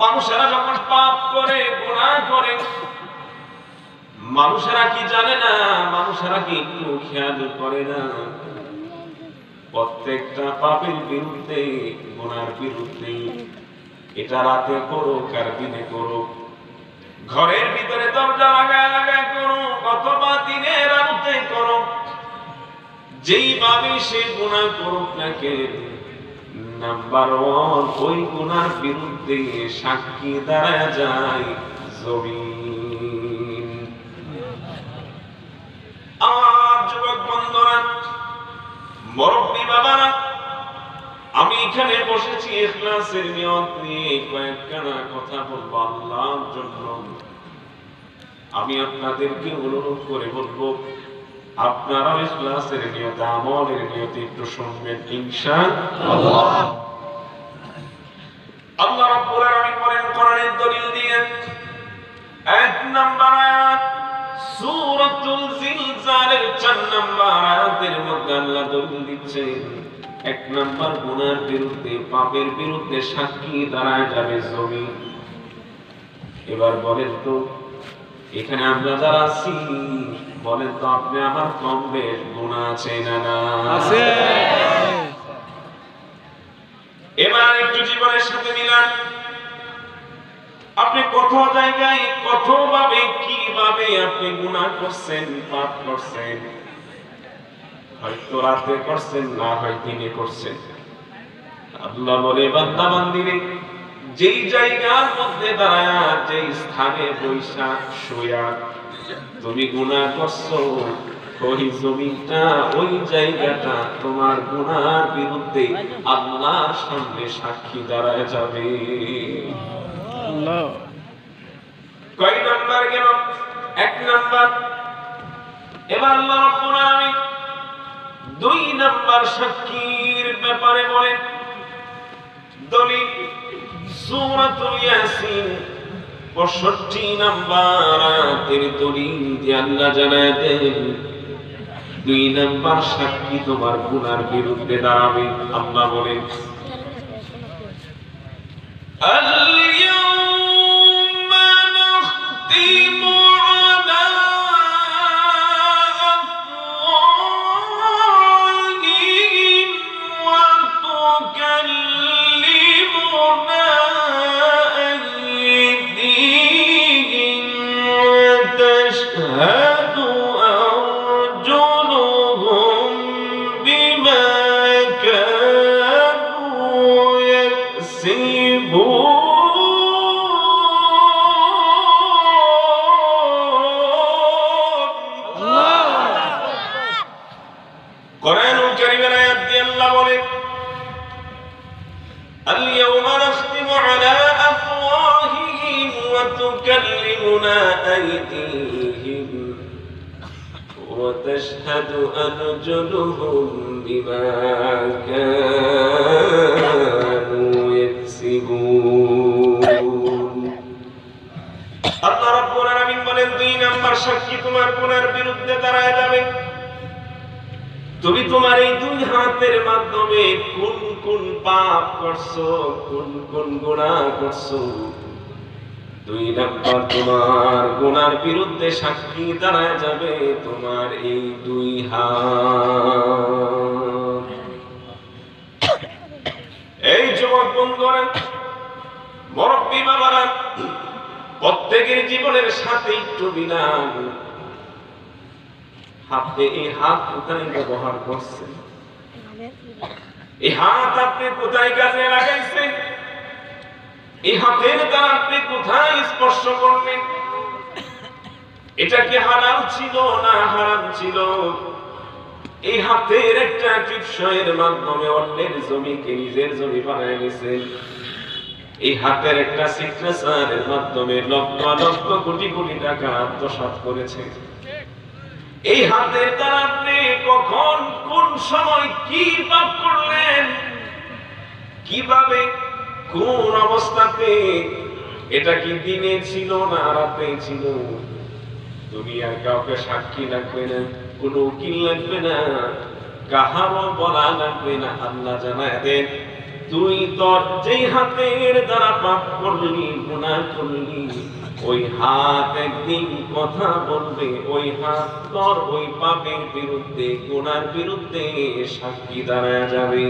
মানুষেরা যখন পাপ করে, গুনাহ করে, মানুষেরা কি জানে না, মানুষেরা কি একটু খেয়াল করে না? প্রত্যেকটা পাপের বিরুদ্ধে, গুনার বিরুদ্ধে, এটা রাতে করো আর দিনে করো, ঘরের ভিতরে দরজা লাগায় লাগায় করো অথবা দিনের আলোতে করো, যেইভাবে সে গুনাহ করুক না কেন, নাম্বার ওয়ান ওই গুনার বিরুদ্ধে সাক্ষী দাঁড়ায় যায় জমিন। আর যুবক বন্ধুরা, মুরব্বী বাবারা, আমি এখানে বসেছি ইখলাসের নিয়ত নিয়ে কয়েকখানা কথা বলবো আল্লাহর জন্য। আমি আপনাদেরকে অনুরোধ করে বলবো, আপনারা ইখলাসের নিয়ত, আমলের নিয়তে একটু শুনবেন ইনশাআল্লাহ। আল্লাহ রাব্বুল আলামিন বলেন কোরআনের দলিল দিয়ে, এক নাম্বার আয়াত সূরাতুল জিলজালের 4 নাম্বার আয়াতের মধ্যে আল্লাহ দলিল দিচ্ছেন, এক নাম্বার গুনার বিরুদ্ধে, পাপের বিরুদ্ধে সাক্ষী দাঁড়ায় যাবে জমিন। এবার বলেন তো, এখানে আমরা যারা আছি, বলেন তো আপনি আমার কম বেশ গুনাহ আছে না? আছে। এবার একটু জীবনের সাথে মিলান, আপনি কত জায়গায়, কত ভাবে, কিভাবে আপনি গুনাহ করছেন, পাপ করছেন। হয়তো রাতে করছেন, না হয় দিনে করছেন। আল্লাহ বলে, বান্দা বান্দিরে, যেই জায়গার মধ্যে দাঁড়ায়া, যেই স্থানে বৈশা শুয়া তুমি গুনাহ করছো, ওই জমিটা, ওই জায়গাটা তোমার গুনার বিরুদ্ধে আল্লাহর সামনে সাক্ষী দাঁড়ায় যাবে। কয় নাম্বার গেল? এক নাম্বার। এবার আল্লাহ রাব্বুল আলামিন 2 নাম্বার সাক্ষীর ব্যাপারে বলেন দলিল সূরাতুল ইয়াসিন 65 নাম্বার আয়াতের দলিল দিয়ে আল্লাহ জানায় দেন, 2 নাম্বার সাক্ষী তোমার গুনার বিরুদ্ধে দাঁড়াবে। আল্লাহ বলেন, আল-ইয়াউমা নাখতিমু আলা আফওয়াহিহিম ওয়া তুকাল্লিমুনা আইদিহিম ওয়া তাশহাদু আরজুলুহুম বিমা কানু ইয়াকসিবুন। কোরআনুল কারীমের আয়াত দিয়ে আল্লাহ বলেন, আল-ইয়াউমা নাখতিমু আলা আফওয়াহিহিম ওয়া তুকাল্লিমুনা আইদিহিম ওয়া তাশহাদু আরজুলুহুম বিমা কানু ইয়াকসিবুন। আল্লাহ রাব্বুল আলামিন বলেন, 2 নাম্বার সাক্ষী তোমার গুনার বিরুদ্ধে দাঁড়ায় যাবে। তুমি তোমার এই 2 হাতের মাধ্যমে কোন কোন পাপ করছো, কোন কোন গুনাহ করছো, 2 নাম্বার তোমার গুনার বিরুদ্ধে সাক্ষী দাঁড়ায় যাবে তোমার এই 2 হাত। এই যুবক বন্ধুরা, মুরব্বী বাবারা, প্রত্যেকের জীবনের সাথে একটু মিলান। আপনি এই হাত কোথায় ব্যবহার করছেন? এই হাত আপনি কোথায় কাজে লাগাইছেন? এই হাতের দ্বারা আপনি কোথায় স্পর্শ করলেন? এটা কি হালাল ছিল না হারাম ছিল? এই হাতের একটা টিপসইয়ের মাধ্যমে অন্যের জমিকে নিজের জমি বানায় নিয়েছেন। এই হাতের একটা সিগনেচারের মাধ্যমে লক্ষ লক্ষ কোটি কোটি টাকা আত্মসাৎ করেছে। এই হাতের দ্বারা আপনি কখন, কোন সময় কি পাপ করলেন, কিভাবে, কোন অবস্থাতে, এটা কি দিনে ছিল না রাতে ছিল? দুনিয়ার কাউকে সাক্ষী লাগবে না, কোনো উকিল লাগবে না, কাহারও বলা লাগবে না, আল্লাহ জানায় দেন তুই তোর যেই হাতের দ্বারা পাপ করলি, গুনাহ করলি, ওই হাত একদিন কথা বলবে, ওই হাত তোর ওই পাপের বিরুদ্ধে, গুনার বিরুদ্ধে সাক্ষী দাঁড়ায় যাবে।